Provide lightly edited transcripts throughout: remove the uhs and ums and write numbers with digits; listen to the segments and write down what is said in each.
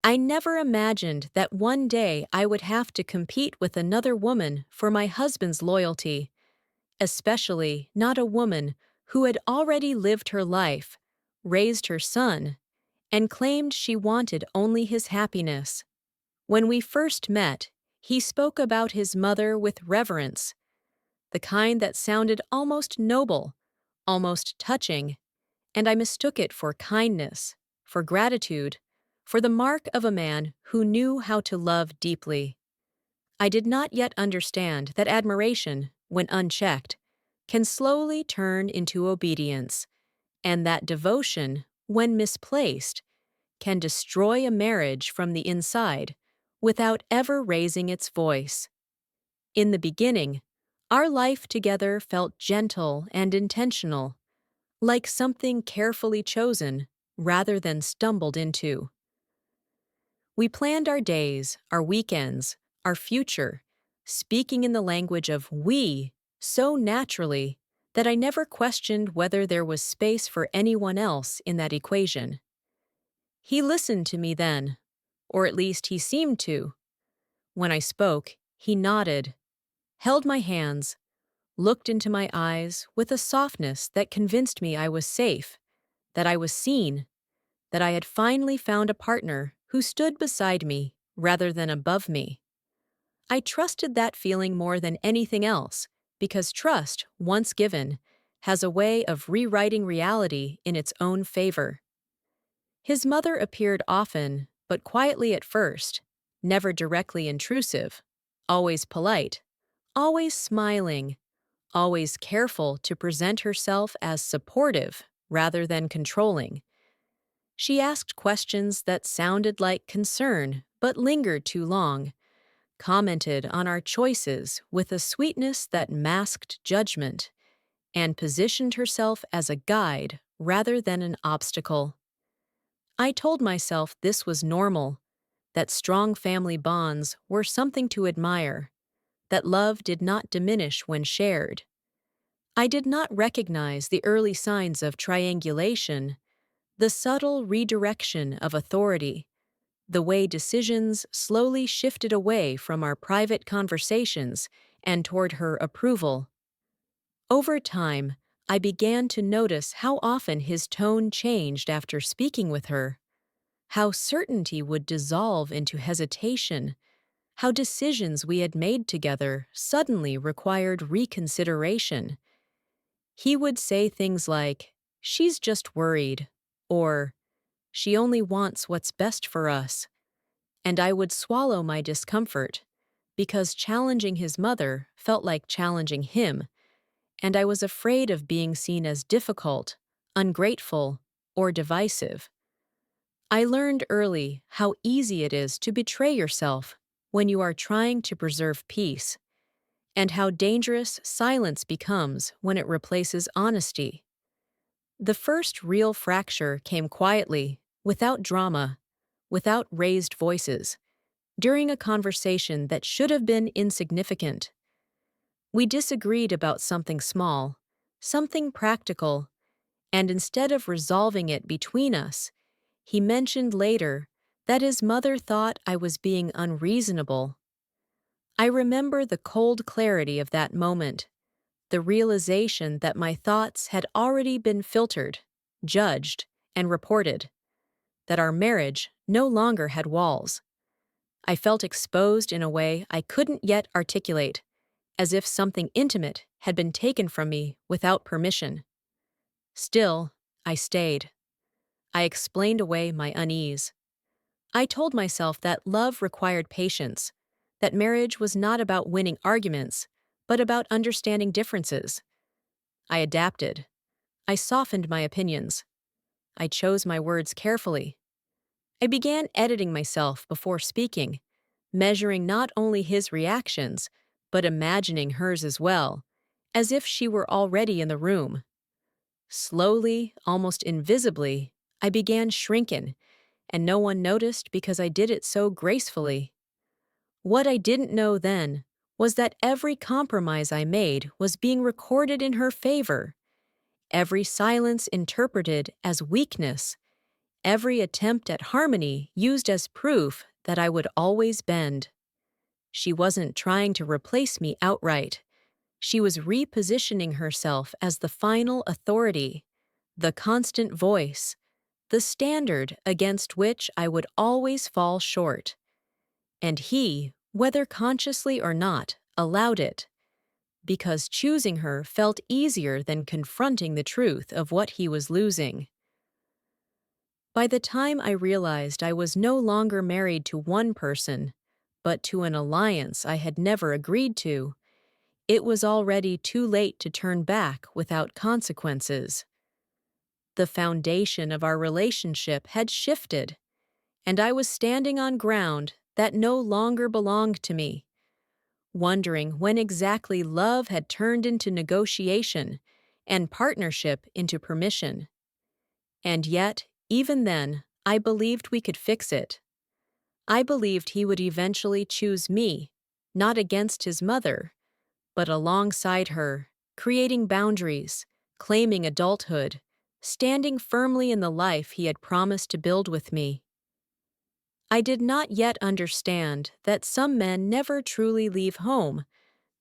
I never imagined that one day I would have to compete with another woman for my husband's loyalty, especially not a woman who had already lived her life, raised her son, and claimed she wanted only his happiness. When we first met, he spoke about his mother with reverence, the kind that sounded almost noble, almost touching, and I mistook it for kindness, for gratitude, for the mark of a man who knew how to love deeply. I did not yet understand that admiration, when unchecked, can slowly turn into obedience, and that devotion, when misplaced, can destroy a marriage from the inside without ever raising its voice. In the beginning, our life together felt gentle and intentional, like something carefully chosen rather than stumbled into. We planned our days, our weekends, our future, speaking in the language of we so naturally that I never questioned whether there was space for anyone else in that equation. He listened to me then, or at least he seemed to. When I spoke, he nodded, held my hands, looked into my eyes with a softness that convinced me I was safe, that I was seen, that I had finally found a partner who stood beside me rather than above me. I trusted that feeling more than anything else, because trust, once given, has a way of rewriting reality in its own favor. His mother appeared often, but quietly at first, never directly intrusive, always polite, always smiling, always careful to present herself as supportive rather than controlling. She asked questions that sounded like concern but lingered too long, commented on our choices with a sweetness that masked judgment, and positioned herself as a guide rather than an obstacle. I told myself this was normal, that strong family bonds were something to admire, that love did not diminish when shared. I did not recognize the early signs of triangulation, the subtle redirection of authority, the way decisions slowly shifted away from our private conversations and toward her approval. Over time, I began to notice how often his tone changed after speaking with her, how certainty would dissolve into hesitation, how decisions we had made together suddenly required reconsideration. He would say things like, "She's just worried," or "She only wants what's best for us," and I would swallow my discomfort, because challenging his mother felt like challenging him, and I was afraid of being seen as difficult, ungrateful, or divisive. I learned early how easy it is to betray yourself when you are trying to preserve peace, and how dangerous silence becomes when it replaces honesty. The first real fracture came quietly, without drama, without raised voices, during a conversation that should have been insignificant. We disagreed about something small, something practical, and instead of resolving it between us, he mentioned later that his mother thought I was being unreasonable. I remember the cold clarity of that moment, the realization that my thoughts had already been filtered, judged, and reported, that our marriage no longer had walls. I felt exposed in a way I couldn't yet articulate, as if something intimate had been taken from me without permission. Still, I stayed. I explained away my unease. I told myself that love required patience, that marriage was not about winning arguments, but about understanding differences. I adapted. I softened my opinions. I chose my words carefully. I began editing myself before speaking, measuring not only his reactions, but imagining hers as well, as if she were already in the room. Slowly, almost invisibly, I began shrinking, and no one noticed because I did it so gracefully. What I didn't know then was that every compromise I made was being recorded in her favor, every silence interpreted as weakness, every attempt at harmony used as proof that I would always bend. She wasn't trying to replace me outright. She was repositioning herself as the final authority, the constant voice, the standard against which I would always fall short. And he, whether consciously or not, allowed it, because choosing her felt easier than confronting the truth of what he was losing. By the time I realized I was no longer married to one person, but to an alliance I had never agreed to, it was already too late to turn back without consequences. The foundation of our relationship had shifted, and I was standing on ground that no longer belonged to me, wondering when exactly love had turned into negotiation and partnership into permission. And yet, even then, I believed we could fix it. I believed he would eventually choose me, not against his mother, but alongside her, creating boundaries, claiming adulthood, standing firmly in the life he had promised to build with me. I did not yet understand that some men never truly leave home.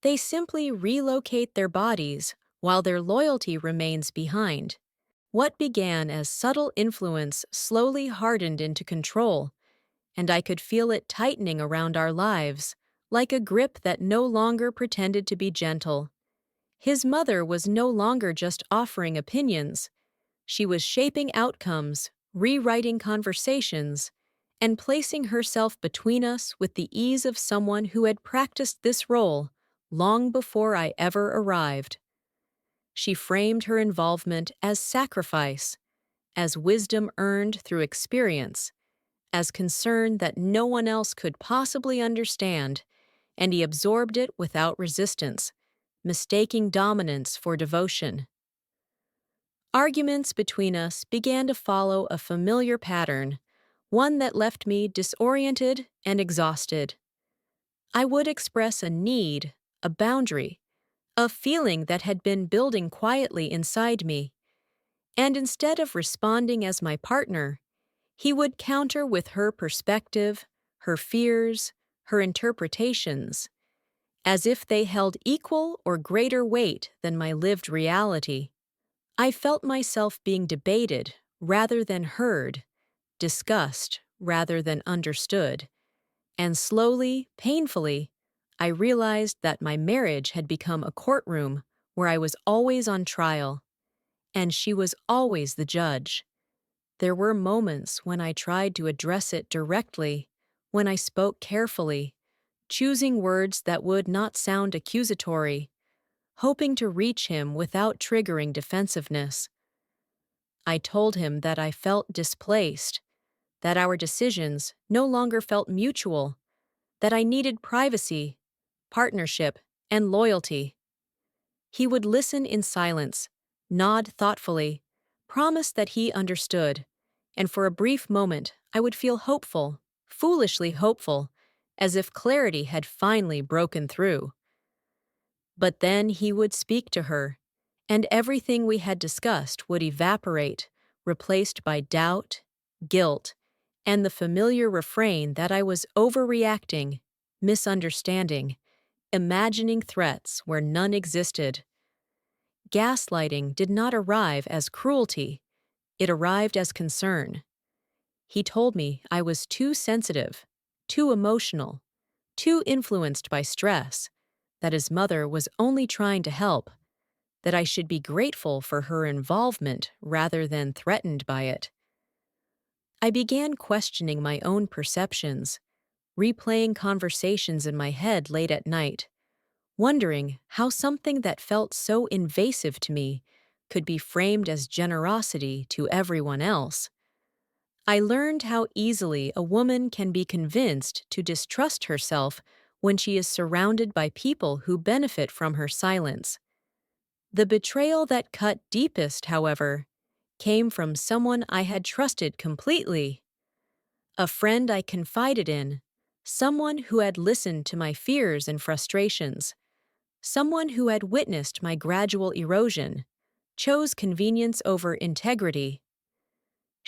They simply relocate their bodies while their loyalty remains behind. What began as subtle influence slowly hardened into control, and I could feel it tightening around our lives, like a grip that no longer pretended to be gentle. His mother was no longer just offering opinions. She was shaping outcomes, rewriting conversations, and placing herself between us with the ease of someone who had practiced this role long before I ever arrived. She framed her involvement as sacrifice, as wisdom earned through experience, as concern that no one else could possibly understand, and he absorbed it without resistance, mistaking dominance for devotion. Arguments between us began to follow a familiar pattern, one that left me disoriented and exhausted. I would express a need, a boundary, a feeling that had been building quietly inside me, and instead of responding as my partner, he would counter with her perspective, her fears, her interpretations, as if they held equal or greater weight than my lived reality. I felt myself being debated rather than heard, discussed rather than understood, and slowly, painfully, I realized that my marriage had become a courtroom where I was always on trial, and she was always the judge. There were moments when I tried to address it directly, when I spoke carefully, choosing words that would not sound accusatory, hoping to reach him without triggering defensiveness. I told him that I felt displaced, that our decisions no longer felt mutual, that I needed privacy, partnership, and loyalty. He would listen in silence, nod thoughtfully, promise that he understood, and for a brief moment I would feel hopeful, foolishly hopeful, as if clarity had finally broken through. But then he would speak to her, and everything we had discussed would evaporate, replaced by doubt, guilt, and the familiar refrain that I was overreacting, misunderstanding, imagining threats where none existed. Gaslighting did not arrive as cruelty, it arrived as concern. He told me I was too sensitive, too emotional, too influenced by stress, that his mother was only trying to help, that I should be grateful for her involvement rather than threatened by it. I began questioning my own perceptions, replaying conversations in my head late at night, wondering how something that felt so invasive to me could be framed as generosity to everyone else. I learned how easily a woman can be convinced to distrust herself when she is surrounded by people who benefit from her silence. The betrayal that cut deepest, however, came from someone I had trusted completely. A friend I confided in, someone who had listened to my fears and frustrations, someone who had witnessed my gradual erosion, chose convenience over integrity.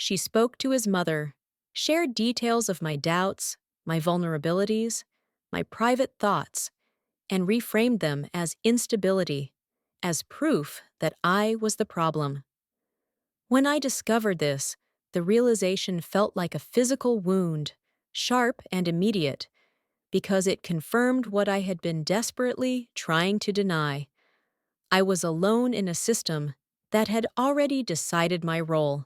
She spoke to his mother, shared details of my doubts, my vulnerabilities, my private thoughts, and reframed them as instability, as proof that I was the problem. When I discovered this, the realization felt like a physical wound, sharp and immediate, because it confirmed what I had been desperately trying to deny. I was alone in a system that had already decided my role.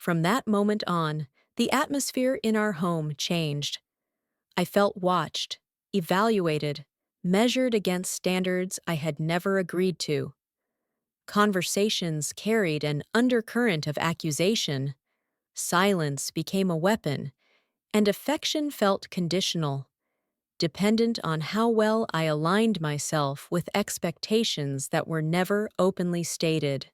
From that moment on, the atmosphere in our home changed. I felt watched, evaluated, measured against standards I had never agreed to. Conversations carried an undercurrent of accusation, silence became a weapon, and affection felt conditional, dependent on how well I aligned myself with expectations that were never openly stated.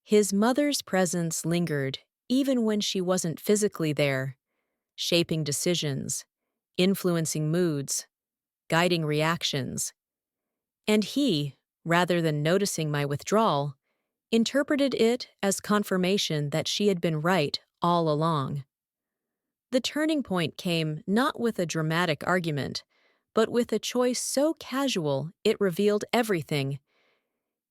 His mother's presence lingered even when she wasn't physically there, shaping decisions, influencing moods, guiding reactions. And he, rather than noticing my withdrawal, interpreted it as confirmation that she had been right all along. The turning point came not with a dramatic argument, but with a choice so casual it revealed everything.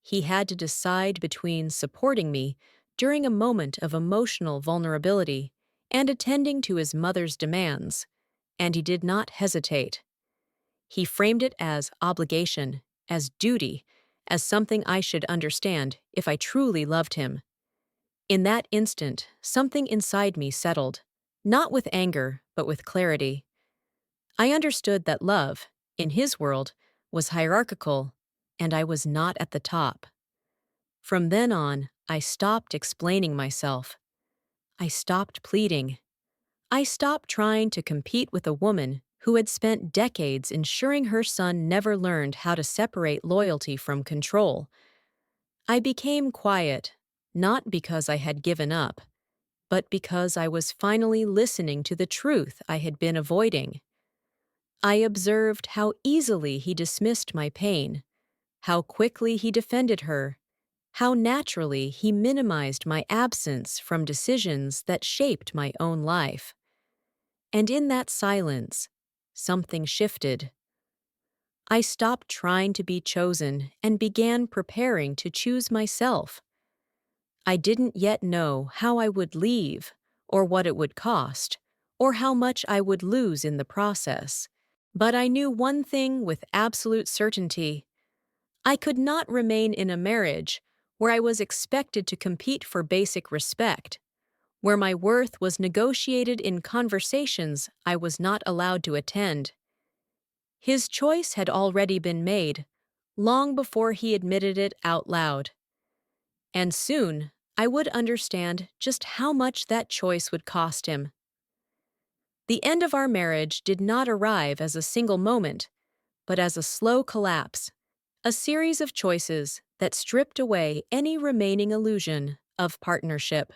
He had to decide between supporting me during a moment of emotional vulnerability and attending to his mother's demands, and he did not hesitate. He framed it as obligation, as duty, as something I should understand if I truly loved him. In that instant, something inside me settled, not with anger, but with clarity. I understood that love, in his world, was hierarchical, and I was not at the top. From then on, I stopped explaining myself. I stopped pleading. I stopped trying to compete with a woman who had spent decades ensuring her son never learned how to separate loyalty from control. I became quiet, not because I had given up, but because I was finally listening to the truth I had been avoiding. I observed how easily he dismissed my pain, how quickly he defended her, how naturally he minimized my absence from decisions that shaped my own life. And in that silence, something shifted. I stopped trying to be chosen and began preparing to choose myself. I didn't yet know how I would leave, or what it would cost, or how much I would lose in the process. But I knew one thing with absolute certainty. I could not remain in a marriage where I was expected to compete for basic respect, where my worth was negotiated in conversations I was not allowed to attend. His choice had already been made, long before he admitted it out loud. And soon, I would understand just how much that choice would cost him. The end of our marriage did not arrive as a single moment, but as a slow collapse, a series of choices that stripped away any remaining illusion of partnership.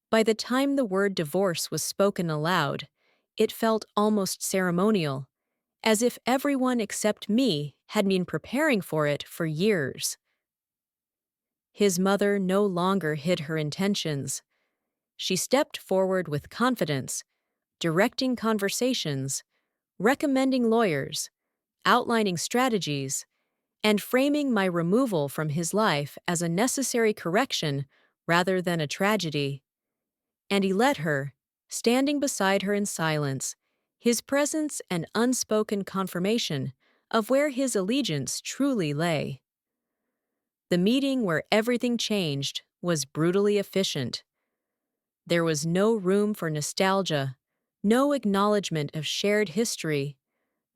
By the time the word divorce was spoken aloud, it felt almost ceremonial, as if everyone except me had been preparing for it for years. His mother no longer hid her intentions. She stepped forward with confidence, directing conversations, recommending lawyers, outlining strategies, and framing my removal from his life as a necessary correction rather than a tragedy. And he let her, standing beside her in silence, his presence an unspoken confirmation of where his allegiance truly lay. The meeting where everything changed was brutally efficient. There was no room for nostalgia, no acknowledgement of shared history,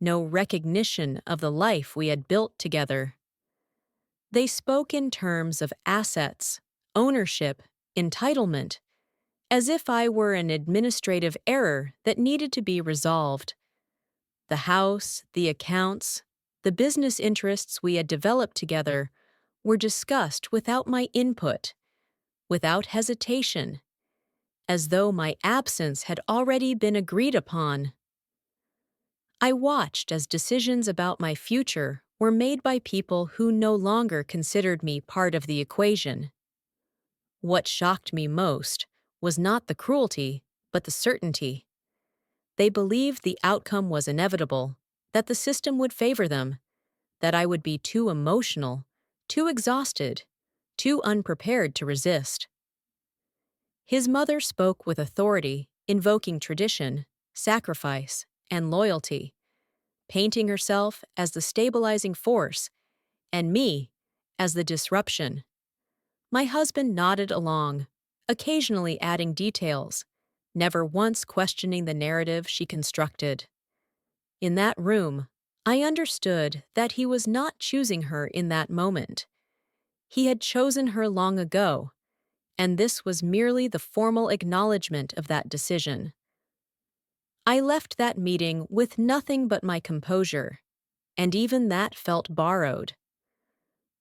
no recognition of the life we had built together. They spoke in terms of assets, ownership, entitlement, as if I were an administrative error that needed to be resolved. The house, the accounts, the business interests we had developed together were discussed without my input, without hesitation, as though my absence had already been agreed upon. I watched as decisions about my future were made by people who no longer considered me part of the equation. What shocked me most was not the cruelty, but the certainty. They believed the outcome was inevitable, that the system would favor them, that I would be too emotional, too exhausted, too unprepared to resist. His mother spoke with authority, invoking tradition, sacrifice, and loyalty, painting herself as the stabilizing force and me as the disruption. My husband nodded along, occasionally adding details, never once questioning the narrative she constructed. In that room, I understood that he was not choosing her in that moment. He had chosen her long ago, and this was merely the formal acknowledgement of that decision. I left that meeting with nothing but my composure, and even that felt borrowed.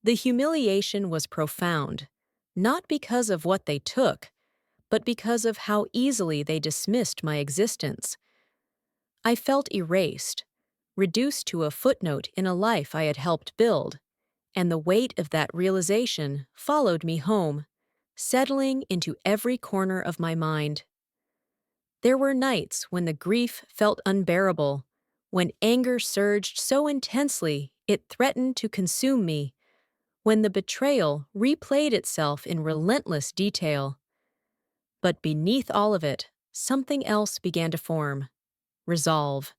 The humiliation was profound, not because of what they took, but because of how easily they dismissed my existence. I felt erased, reduced to a footnote in a life I had helped build, and the weight of that realization followed me home, settling into every corner of my mind. There were nights when the grief felt unbearable, when anger surged so intensely it threatened to consume me, when the betrayal replayed itself in relentless detail. But beneath all of it, something else began to form: resolve.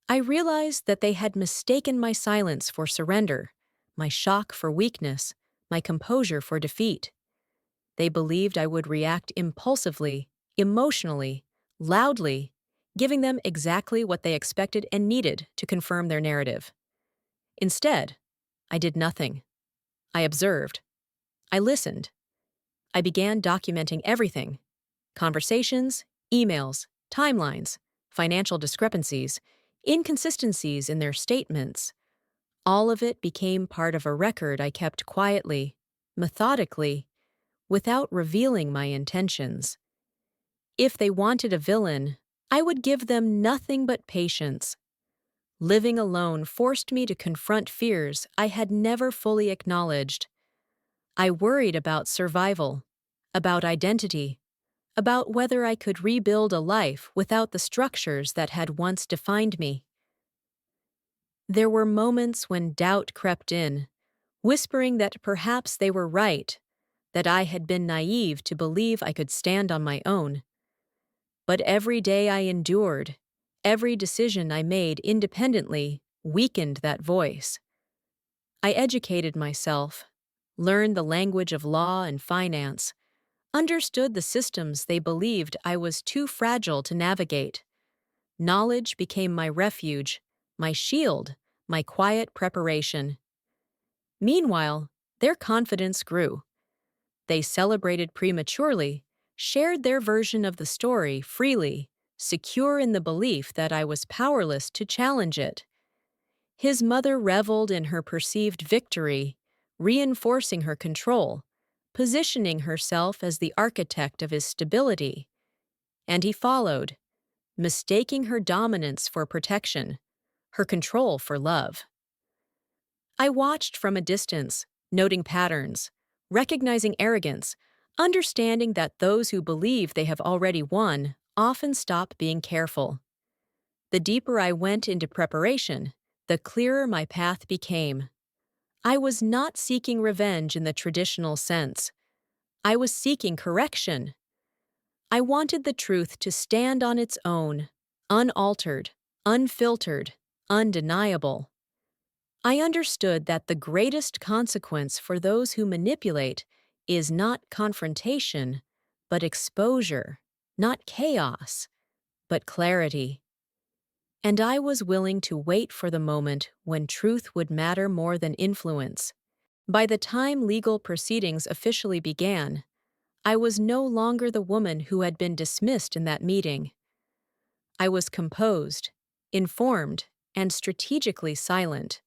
I realized that they had mistaken my silence for surrender, my shock for weakness, my composure for defeat. They believed I would react impulsively, emotionally, loudly, giving them exactly what they expected and needed to confirm their narrative. Instead, I did nothing. I observed. I listened. I began documenting everything: conversations, emails, timelines, financial discrepancies, inconsistencies in their statements. All of it became part of a record I kept quietly, methodically, without revealing my intentions. If they wanted a villain, I would give them nothing but patience. Living alone forced me to confront fears I had never fully acknowledged. I worried about survival, about identity, about whether I could rebuild a life without the structures that had once defined me. There were moments when doubt crept in, whispering that perhaps they were right, that I had been naive to believe I could stand on my own. But every day I endured, every decision I made independently weakened that voice. I educated myself, learned the language of law and finance, understood the systems they believed I was too fragile to navigate. Knowledge became my refuge, my shield, my quiet preparation. Meanwhile, their confidence grew. They celebrated prematurely, shared their version of the story freely, secure in the belief that I was powerless to challenge it. His mother reveled in her perceived victory, reinforcing her control, positioning herself as the architect of his stability. And he followed, mistaking her dominance for protection, her control for love. I watched from a distance, noting patterns, recognizing arrogance, understanding that those who believe they have already won often stop being careful. The deeper I went into preparation, the clearer my path became. I was not seeking revenge in the traditional sense. I was seeking correction. I wanted the truth to stand on its own, unaltered, unfiltered, undeniable. I understood that the greatest consequence for those who manipulate is not confrontation, but exposure, not chaos, but clarity. And I was willing to wait for the moment when truth would matter more than influence. By the time legal proceedings officially began, I was no longer the woman who had been dismissed in that meeting. I was composed, informed, and strategically silent.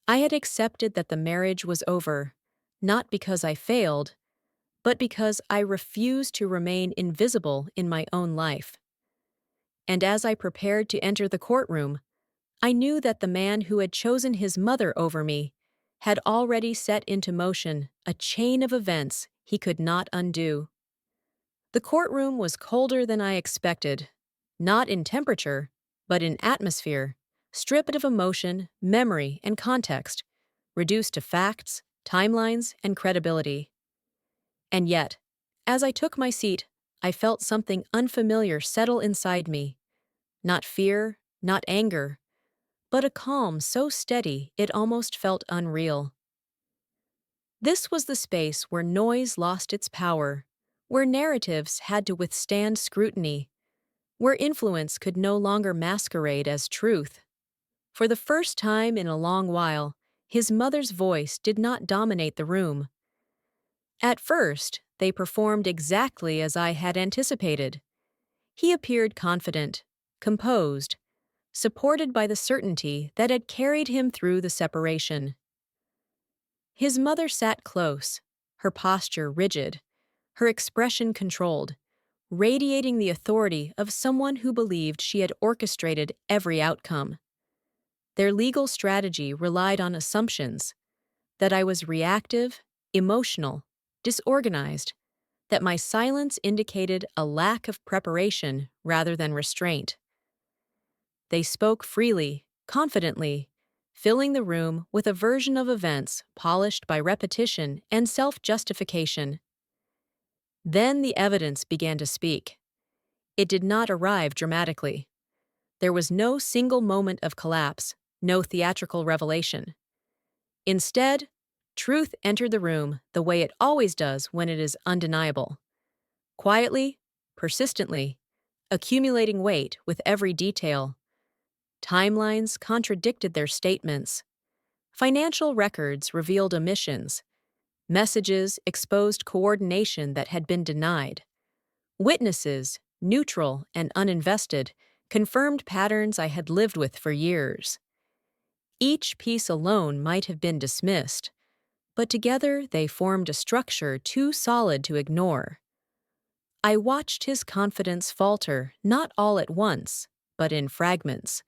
I had accepted that the marriage was over, not because I failed, but because I refused to remain invisible in my own life. And as I prepared to enter the courtroom, I knew that the man who had chosen his mother over me had already set into motion a chain of events he could not undo. The courtroom was colder than I expected, not in temperature, but in atmosphere, stripped of emotion, memory, and context, reduced to facts, timelines, and credibility. And yet, as I took my seat, I felt something unfamiliar settle inside me. Not fear, not anger, but a calm so steady it almost felt unreal. This was the space where noise lost its power, where narratives had to withstand scrutiny, where influence could no longer masquerade as truth. For the first time in a long while, his mother's voice did not dominate the room. At first, they performed exactly as I had anticipated. He appeared confident, composed, supported by the certainty that had carried him through the separation. His mother sat close, her posture rigid, her expression controlled, radiating the authority of someone who believed she had orchestrated every outcome. Their legal strategy relied on assumptions that I was reactive, emotional, disorganized, that my silence indicated a lack of preparation rather than restraint. They spoke freely, confidently, filling the room with a version of events polished by repetition and self-justification. Then the evidence began to speak. It did not arrive dramatically. There was no single moment of collapse, no theatrical revelation. Instead, truth entered the room the way it always does when it is undeniable. Quietly, persistently, accumulating weight with every detail. Timelines contradicted their statements. Financial records revealed omissions. Messages exposed coordination that had been denied. Witnesses, neutral and uninvested, confirmed patterns I had lived with for years. Each piece alone might have been dismissed, but together they formed a structure too solid to ignore. I watched his confidence falter, not all at once, but in fragments.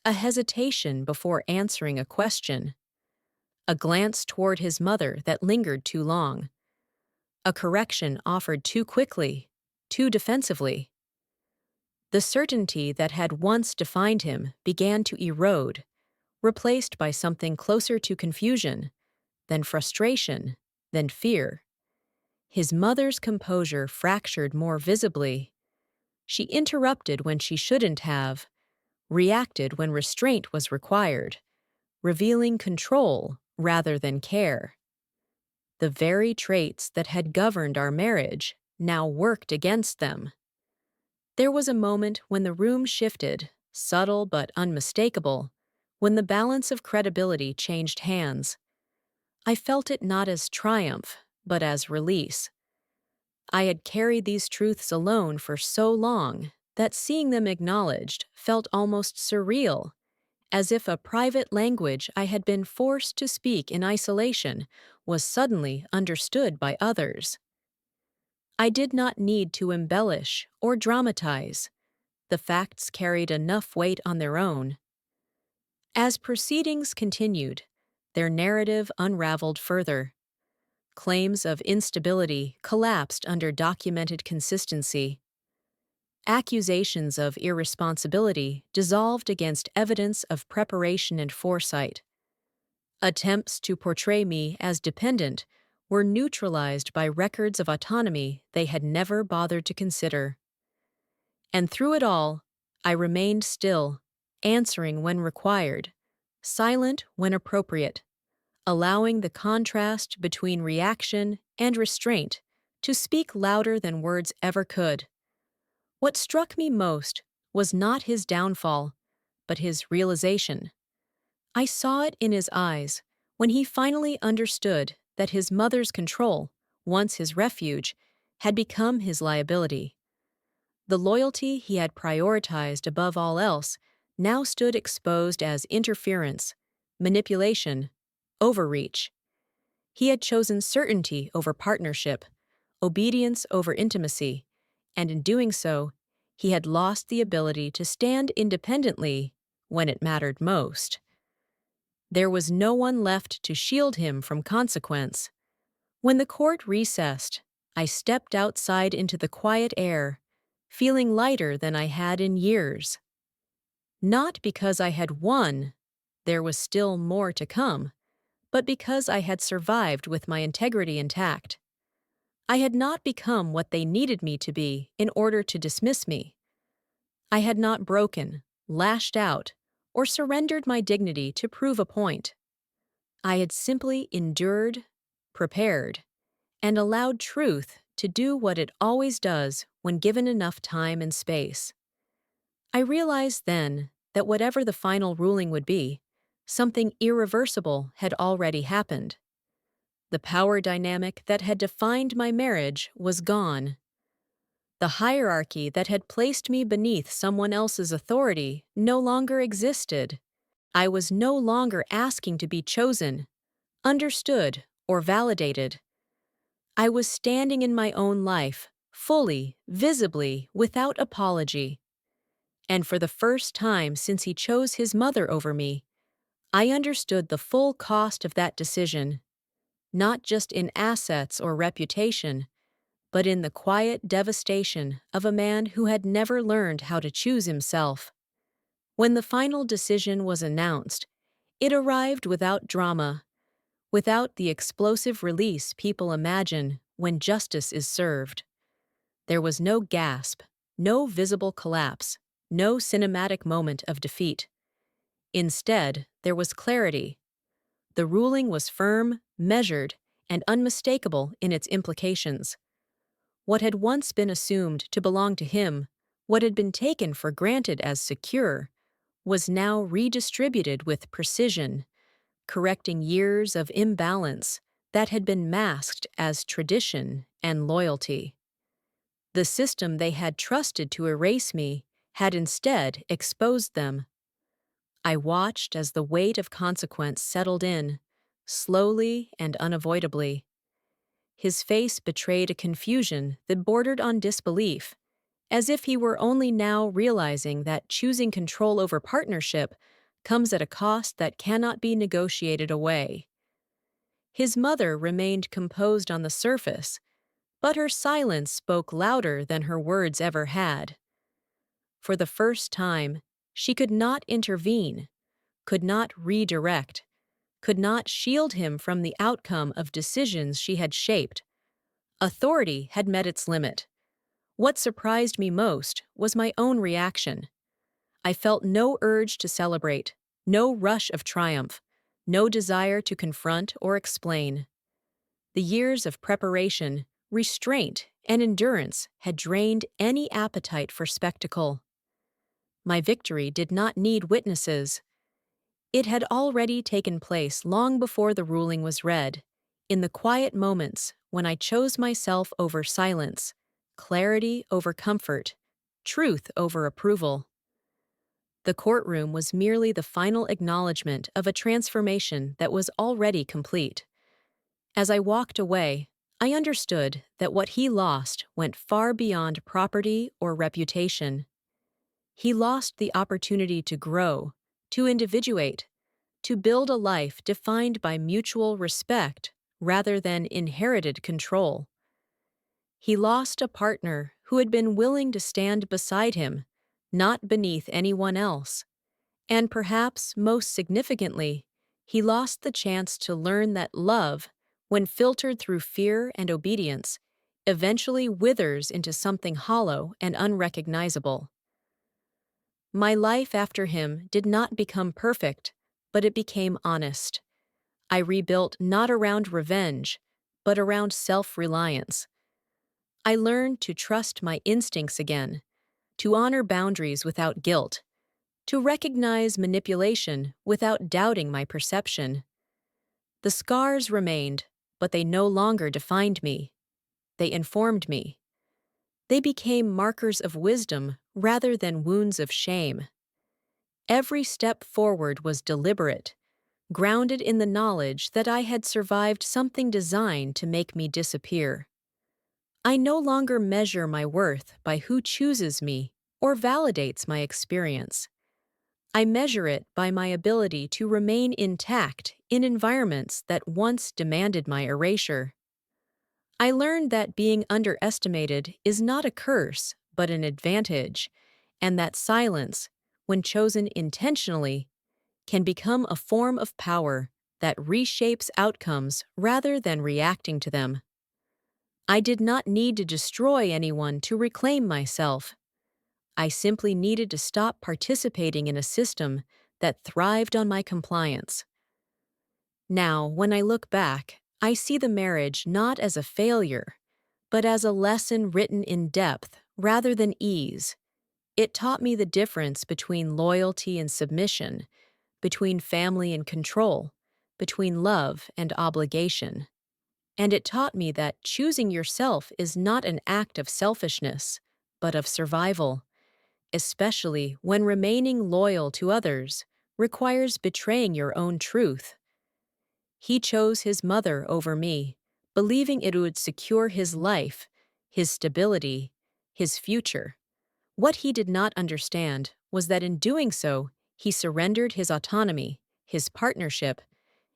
A hesitation before answering a question. A glance toward his mother that lingered too long. A correction offered too quickly, too defensively. The certainty that had once defined him began to erode, replaced by something closer to confusion, then frustration, then fear. His mother's composure fractured more visibly. She interrupted when she shouldn't have, reacted when restraint was required, revealing control rather than care. The very traits that had governed our marriage now worked against them. There was a moment when the room shifted, subtle but unmistakable, when the balance of credibility changed hands. I felt it not as triumph, but as release. I had carried these truths alone for so long that seeing them acknowledged felt almost surreal, as if a private language I had been forced to speak in isolation was suddenly understood by others. I did not need to embellish or dramatize. The facts carried enough weight on their own. As proceedings continued, their narrative unraveled further. Claims of instability collapsed under documented consistency. Accusations of irresponsibility dissolved against evidence of preparation and foresight. Attempts to portray me as dependent were neutralized by records of autonomy they had never bothered to consider. And through it all, I remained still, answering when required, silent when appropriate, allowing the contrast between reaction and restraint to speak louder than words ever could. What struck me most was not his downfall, but his realization. I saw it in his eyes when he finally understood that his mother's control, once his refuge, had become his liability. The loyalty he had prioritized above all else now stood exposed as interference, manipulation, overreach. He had chosen certainty over partnership, obedience over intimacy, and in doing so, he had lost the ability to stand independently when it mattered most. There was no one left to shield him from consequence. When the court recessed, I stepped outside into the quiet air, feeling lighter than I had in years. Not because I had won, there was still more to come, but because I had survived with my integrity intact. I had not become what they needed me to be in order to dismiss me. I had not broken, lashed out, or surrendered my dignity to prove a point. I had simply endured, prepared, and allowed truth to do what it always does when given enough time and space. I realized then that whatever the final ruling would be, something irreversible had already happened. The power dynamic that had defined my marriage was gone. The hierarchy that had placed me beneath someone else's authority no longer existed. I was no longer asking to be chosen, understood, or validated. I was standing in my own life, fully, visibly, without apology. And for the first time since he chose his mother over me, I understood the full cost of that decision, not just in assets or reputation, but in the quiet devastation of a man who had never learned how to choose himself. When the final decision was announced, it arrived without drama, without the explosive release people imagine when justice is served. There was no gasp, no visible collapse, no cinematic moment of defeat. Instead, there was clarity. The ruling was firm, measured, and unmistakable in its implications. What had once been assumed to belong to him, what had been taken for granted as secure, was now redistributed with precision, correcting years of imbalance that had been masked as tradition and loyalty. The system they had trusted to erase me had instead exposed them. I watched as the weight of consequence settled in, slowly and unavoidably. His face betrayed a confusion that bordered on disbelief, as if he were only now realizing that choosing control over partnership comes at a cost that cannot be negotiated away. His mother remained composed on the surface, but her silence spoke louder than her words ever had. For the first time, she could not intervene, could not redirect, could not shield him from the outcome of decisions she had shaped. Authority had met its limit. What surprised me most was my own reaction. I felt no urge to celebrate, no rush of triumph, no desire to confront or explain. The years of preparation, restraint, and endurance had drained any appetite for spectacle. My victory did not need witnesses. It had already taken place long before the ruling was read, in the quiet moments when I chose myself over silence, clarity over comfort, truth over approval. The courtroom was merely the final acknowledgement of a transformation that was already complete. As I walked away, I understood that what he lost went far beyond property or reputation. He lost the opportunity to grow, to individuate, to build a life defined by mutual respect rather than inherited control. He lost a partner who had been willing to stand beside him, not beneath anyone else. And perhaps most significantly, he lost the chance to learn that love, when filtered through fear and obedience, eventually withers into something hollow and unrecognizable. My life after him did not become perfect, but it became honest. I rebuilt not around revenge, but around self-reliance. I learned to trust my instincts again, to honor boundaries without guilt, to recognize manipulation without doubting my perception. The scars remained, but they no longer defined me. They informed me. They became markers of wisdom rather than wounds of shame. Every step forward was deliberate, grounded in the knowledge that I had survived something designed to make me disappear. I no longer measure my worth by who chooses me or validates my experience. I measure it by my ability to remain intact in environments that once demanded my erasure. I learned that being underestimated is not a curse, but an advantage, and that silence, when chosen intentionally, can become a form of power that reshapes outcomes rather than reacting to them. I did not need to destroy anyone to reclaim myself. I simply needed to stop participating in a system that thrived on my compliance. Now, when I look back, I see the marriage not as a failure, but as a lesson written in depth rather than ease. It taught me the difference between loyalty and submission, between family and control, between love and obligation. And it taught me that choosing yourself is not an act of selfishness, but of survival, especially when remaining loyal to others requires betraying your own truth. He chose his mother over me, believing it would secure his life, his stability, his future. What he did not understand was that in doing so, he surrendered his autonomy, his partnership,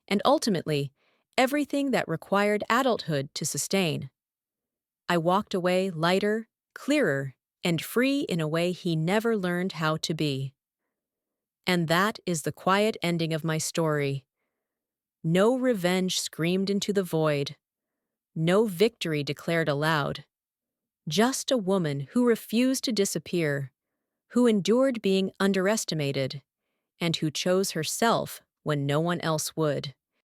and ultimately, everything that required adulthood to sustain. I walked away lighter, clearer, and free in a way he never learned how to be. And that is the quiet ending of my story. No revenge screamed into the void. No victory declared aloud. Just a woman who refused to disappear, who endured being underestimated, and who chose herself when no one else would.